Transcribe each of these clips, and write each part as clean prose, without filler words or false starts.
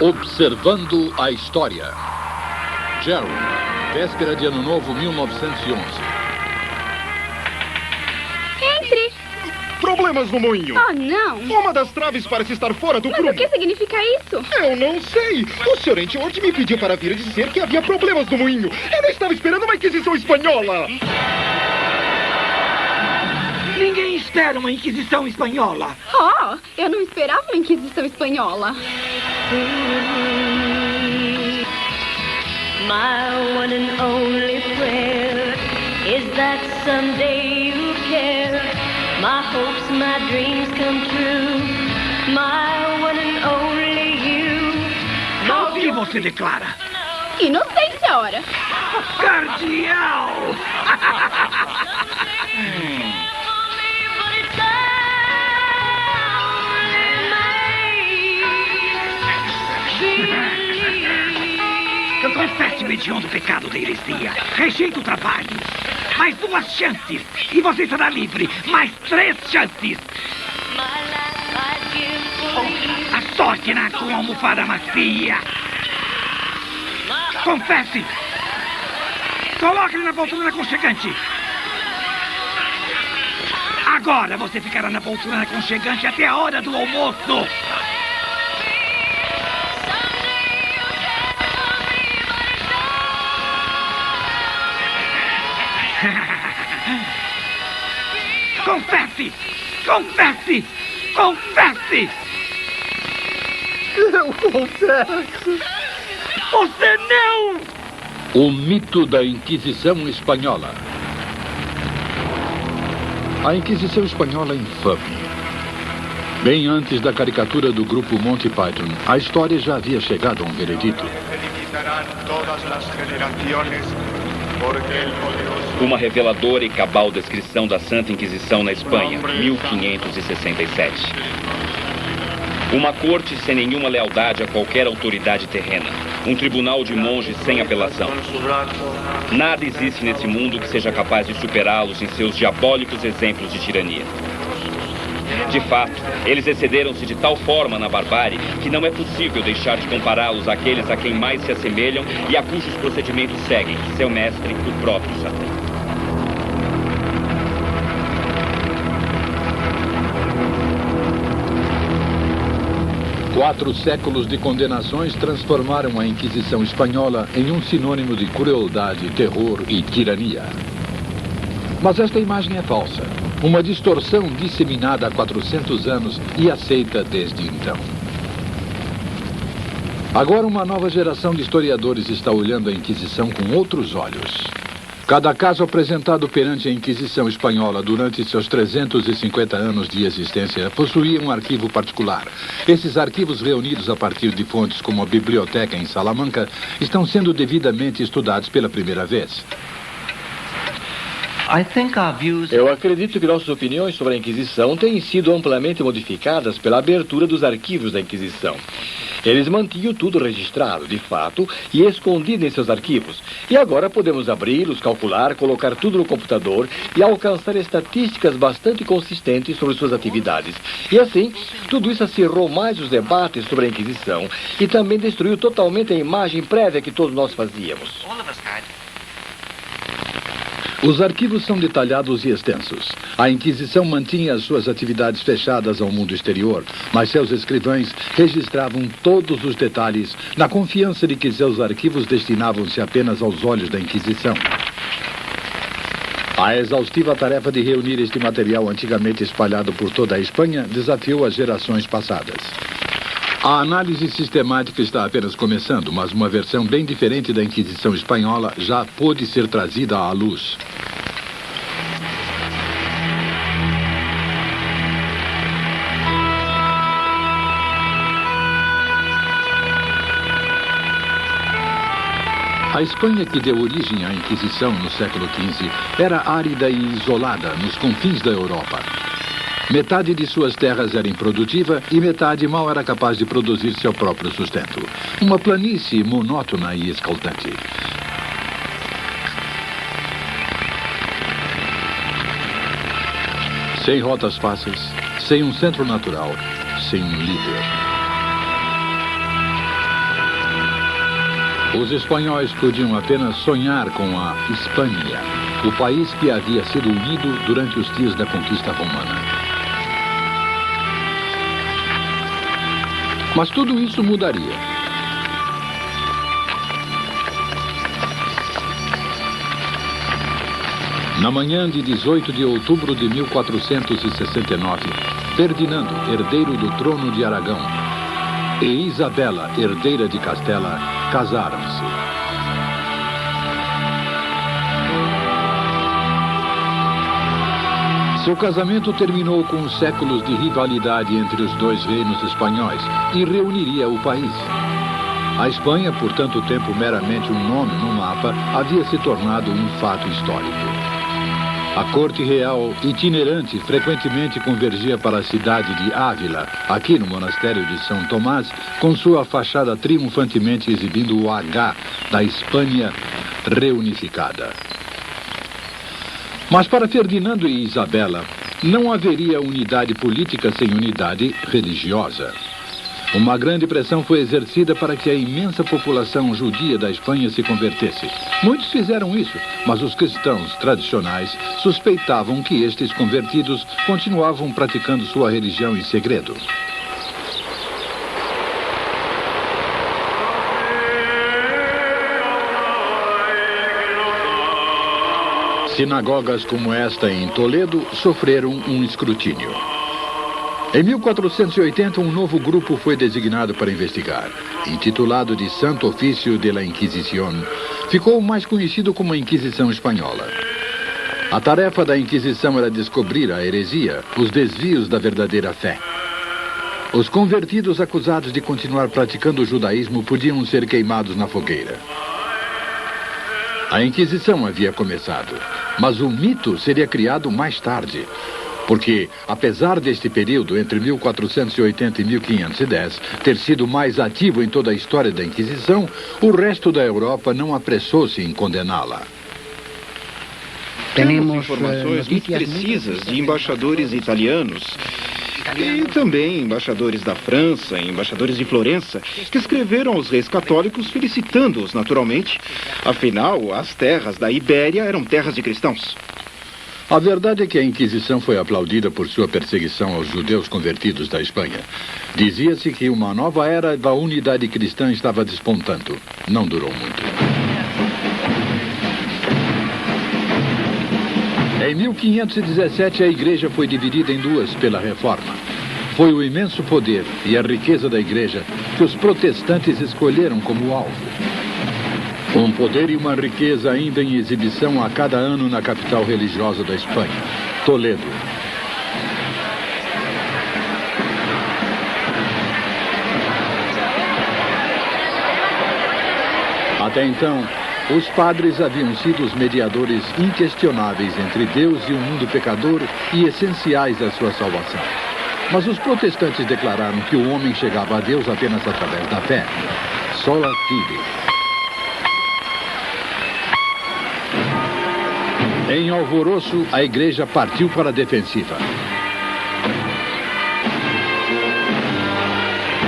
Observando a história. Jerry, véspera de Ano Novo 1911. Entre. Problemas no moinho. Oh, não. Uma das traves parece estar fora do prumo. Mas o que significa isso? Eu não sei. O Sr. Antioch me pediu para vir dizer que havia problemas no moinho. Eu não estava esperando uma Inquisição Espanhola. Ninguém espera uma Inquisição Espanhola. Oh, eu não esperava uma Inquisição Espanhola. My one and only prayer is that someday you'll care. My hopes, my dreams come true. My one and only you. O que você declara? Inocência, ora. Cardeal! Confesse-me de onde o pecado da heresia. Rejeita o trabalho. Mais 2 chances e você será livre. Mais 3 chances. A sorte na com a almofada macia. Confesse. Coloque-lhe na poltrona aconchegante. Agora você ficará na poltrona aconchegante até a hora do almoço. Confesse! Confesse! Confesse! Eu confesso. Você não! O mito da Inquisição Espanhola. A Inquisição Espanhola é infame. Bem antes da caricatura do grupo Monty Python, a história já havia chegado a um veredito. Uma reveladora e cabal descrição da Santa Inquisição na Espanha, 1567. Uma corte sem nenhuma lealdade a qualquer autoridade terrena. Um tribunal de monges sem apelação. Nada existe nesse mundo que seja capaz de superá-los em seus diabólicos exemplos de tirania. De fato, eles excederam-se de tal forma na barbárie que não é possível deixar de compará-los àqueles a quem mais se assemelham e a cujos procedimentos seguem seu mestre, o próprio Satã. Quatro séculos de condenações transformaram a Inquisição Espanhola em um sinônimo de crueldade, terror e tirania. Mas esta imagem é falsa. Uma distorção disseminada há 400 anos e aceita desde então. Agora uma nova geração de historiadores está olhando a Inquisição com outros olhos. Cada caso apresentado perante a Inquisição Espanhola durante seus 350 anos de existência possuía um arquivo particular. Esses arquivos, reunidos a partir de fontes como a biblioteca em Salamanca, estão sendo devidamente estudados pela primeira vez. Eu acredito que nossas opiniões sobre a Inquisição têm sido amplamente modificadas pela abertura dos arquivos da Inquisição. Eles mantinham tudo registrado, de fato, e escondido em seus arquivos. E agora podemos abri-los, calcular, colocar tudo no computador e alcançar estatísticas bastante consistentes sobre suas atividades. E assim, tudo isso acirrou mais os debates sobre a Inquisição e também destruiu totalmente a imagem prévia que todos nós fazíamos. Os arquivos são detalhados e extensos. A Inquisição mantinha as suas atividades fechadas ao mundo exterior, mas seus escrivães registravam todos os detalhes na confiança de que seus arquivos destinavam-se apenas aos olhos da Inquisição. A exaustiva tarefa de reunir este material antigamente espalhado por toda a Espanha desafiou as gerações passadas. A análise sistemática está apenas começando, mas uma versão bem diferente da Inquisição Espanhola já pôde ser trazida à luz. A A Espanha que deu origem à Inquisição no século XV era árida e isolada nos confins da Europa. Metade de suas terras era improdutiva e metade mal era capaz de produzir seu próprio sustento. Uma planície monótona e escaldante. Sem rotas fáceis, sem um centro natural, sem um líder. Os espanhóis podiam apenas sonhar com a Hispânia, o país que havia sido unido durante os dias da conquista romana. Mas tudo isso mudaria. Na manhã de 18 de outubro de 1469, Ferdinando, herdeiro do trono de Aragão, e Isabela, herdeira de Castela, casaram-se. Seu casamento terminou com séculos de rivalidade entre os dois reinos espanhóis e reuniria o país. A Espanha, por tanto tempo meramente um nome no mapa, havia se tornado um fato histórico. A corte real itinerante frequentemente convergia para a cidade de Ávila, aqui no monastério de São Tomás, com sua fachada triunfantemente exibindo o H da Espanha reunificada. Mas para Ferdinando e Isabela, não haveria unidade política sem unidade religiosa. Uma grande pressão foi exercida para que a imensa população judia da Espanha se convertesse. Muitos fizeram isso, mas os cristãos tradicionais suspeitavam que estes convertidos continuavam praticando sua religião em segredo. Sinagogas como esta em Toledo sofreram um escrutínio. Em 1480, um novo grupo foi designado para investigar. Intitulado de Santo Ofício de la Inquisición, ficou mais conhecido como a Inquisição Espanhola. A tarefa da Inquisição era descobrir a heresia, os desvios da verdadeira fé. Os convertidos acusados de continuar praticando o judaísmo podiam ser queimados na fogueira. A Inquisição havia começado, mas o mito seria criado mais tarde. Porque, apesar deste período, entre 1480 e 1510, ter sido mais ativo em toda a história da Inquisição, o resto da Europa não apressou-se em condená-la. Temos informações muito precisas de embaixadores italianos e também embaixadores da França, embaixadores de Florença, que escreveram aos reis católicos felicitando-os naturalmente. Afinal, as terras da Ibéria eram terras de cristãos. A verdade é que a Inquisição foi aplaudida por sua perseguição aos judeus convertidos da Espanha. Dizia-se que uma nova era da unidade cristã estava despontando. Não durou muito. Em 1517, a igreja foi dividida em duas pela Reforma. Foi o imenso poder e a riqueza da igreja que os protestantes escolheram como alvo. Um poder e uma riqueza ainda em exibição a cada ano na capital religiosa da Espanha, Toledo. Até então, os padres haviam sido os mediadores inquestionáveis entre Deus e o mundo pecador e essenciais à sua salvação. Mas os protestantes declararam que o homem chegava a Deus apenas através da fé. Sola fide. Em alvoroço, a igreja partiu para a defensiva.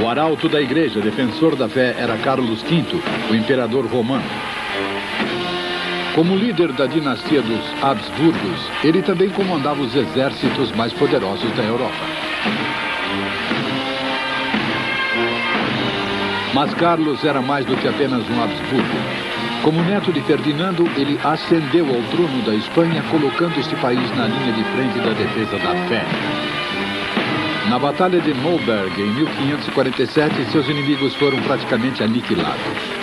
O arauto da igreja, defensor da fé, era Carlos V, o imperador romano. Como líder da dinastia dos Habsburgos, ele também comandava os exércitos mais poderosos da Europa. Mas Carlos era mais do que apenas um Habsburgo. Como neto de Ferdinando, ele ascendeu ao trono da Espanha, colocando este país na linha de frente da defesa da fé. Na Batalha de Mollberg, em 1547, seus inimigos foram praticamente aniquilados.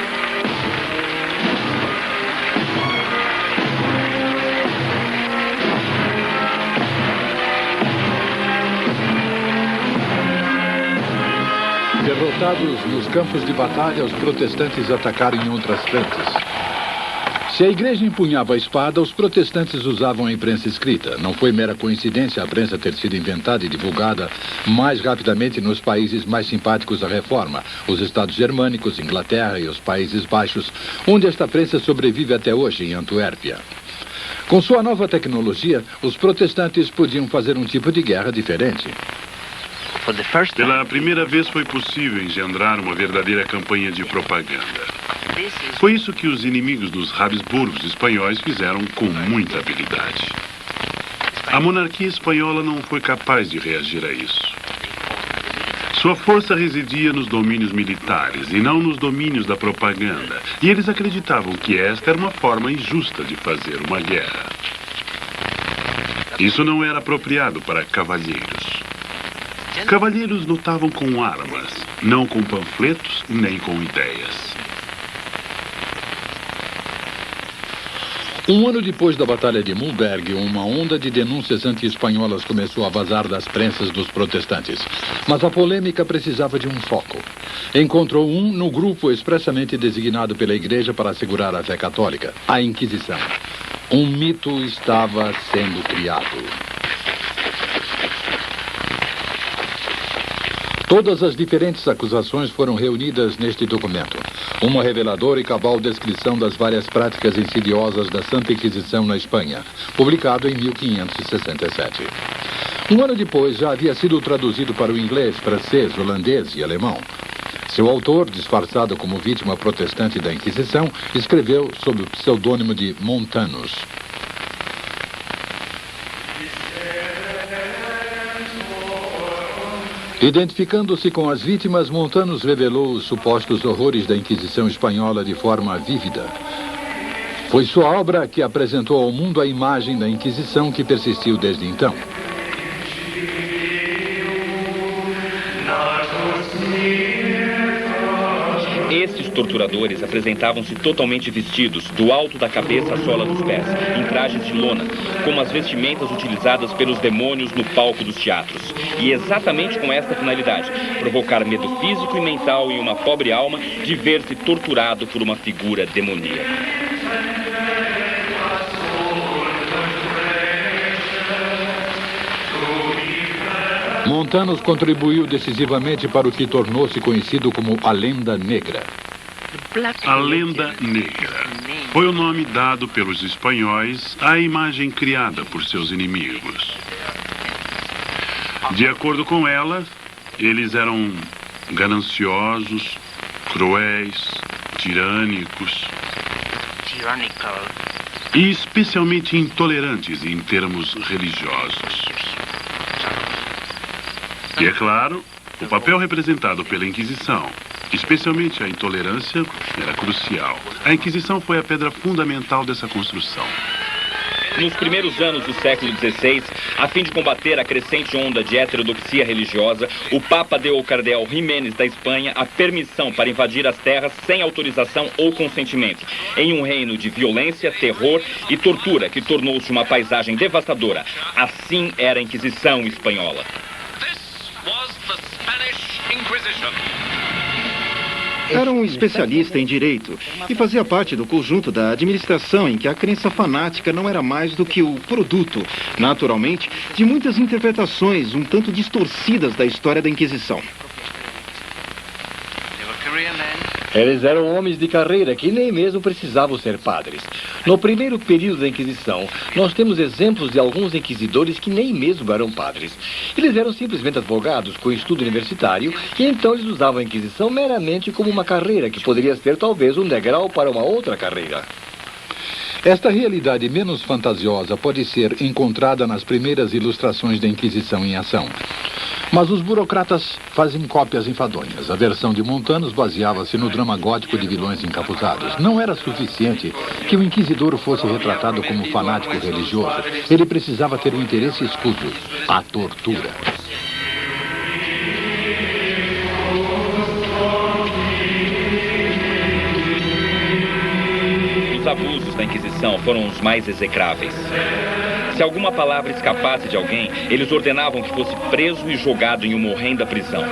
Derrotados nos campos de batalha, os protestantes atacaram em outras frentes. Se a igreja empunhava a espada, os protestantes usavam a imprensa escrita. Não foi mera coincidência a prensa ter sido inventada e divulgada mais rapidamente nos países mais simpáticos à reforma, os Estados Germânicos, Inglaterra e os Países Baixos, onde esta prensa sobrevive até hoje, em Antuérpia. Com sua nova tecnologia, os protestantes podiam fazer um tipo de guerra diferente. Pela primeira vez foi possível engendrar uma verdadeira campanha de propaganda. Foi isso que os inimigos dos Habsburgos espanhóis fizeram com muita habilidade. A monarquia espanhola não foi capaz de reagir a isso. Sua força residia nos domínios militares e não nos domínios da propaganda. E eles acreditavam que esta era uma forma injusta de fazer uma guerra. Isso não era apropriado para cavalheiros. Cavalheiros lutavam com armas, não com panfletos nem com ideias. Um ano depois da Batalha de Mühlberg, uma onda de denúncias anti-espanholas começou a vazar das prensas dos protestantes. Mas a polêmica precisava de um foco. Encontrou um no grupo expressamente designado pela Igreja para assegurar a fé católica, a Inquisição. Um mito estava sendo criado. Todas as diferentes acusações foram reunidas neste documento. Uma reveladora e cabal descrição das várias práticas insidiosas da Santa Inquisição na Espanha, publicado em 1567. Um ano depois, já havia sido traduzido para o inglês, francês, holandês e alemão. Seu autor, disfarçado como vítima protestante da Inquisição, escreveu sob o pseudônimo de Montanus. Identificando-se com as vítimas, Montanus revelou os supostos horrores da Inquisição espanhola de forma vívida. Foi sua obra que apresentou ao mundo a imagem da Inquisição que persistiu desde então. Esses torturadores apresentavam-se totalmente vestidos, do alto da cabeça à sola dos pés, em trajes de lona, como as vestimentas utilizadas pelos demônios no palco dos teatros. E exatamente com esta finalidade, provocar medo físico e mental em uma pobre alma de ver-se torturado por uma figura demoníaca. Montanus contribuiu decisivamente para o que tornou-se conhecido como a Lenda Negra. A Lenda Negra foi o nome dado pelos espanhóis à imagem criada por seus inimigos. De acordo com ela, eles eram gananciosos, cruéis, tirânicos e especialmente intolerantes em termos religiosos. E é claro, o papel representado pela Inquisição, especialmente a intolerância, era crucial. A Inquisição foi a pedra fundamental dessa construção. Nos primeiros anos do século XVI, a fim de combater a crescente onda de heterodoxia religiosa, o Papa deu ao cardeal Jiménez da Espanha a permissão para invadir as terras sem autorização ou consentimento, em um reino de violência, terror e tortura que tornou-se uma paisagem devastadora. Assim era a Inquisição espanhola. Era um especialista em direito e fazia parte do conjunto da administração em que a crença fanática não era mais do que o produto, naturalmente, de muitas interpretações um tanto distorcidas da história da Inquisição. Eles eram homens de carreira que nem mesmo precisavam ser padres. No primeiro período da Inquisição, nós temos exemplos de alguns inquisidores que nem mesmo eram padres. Eles eram simplesmente advogados com estudo universitário e então eles usavam a Inquisição meramente como uma carreira que poderia ser talvez um degrau para uma outra carreira. Esta realidade menos fantasiosa pode ser encontrada nas primeiras ilustrações da Inquisição em ação. Mas os burocratas fazem cópias enfadonhas. A versão de Montanus baseava-se no drama gótico de vilões encapuzados. Não era suficiente que o inquisidor fosse retratado como fanático religioso. Ele precisava ter um interesse escuso: a tortura. Os abusos da Inquisição foram os mais execráveis. Se alguma palavra escapasse de alguém, eles ordenavam que fosse preso e jogado em uma horrenda prisão.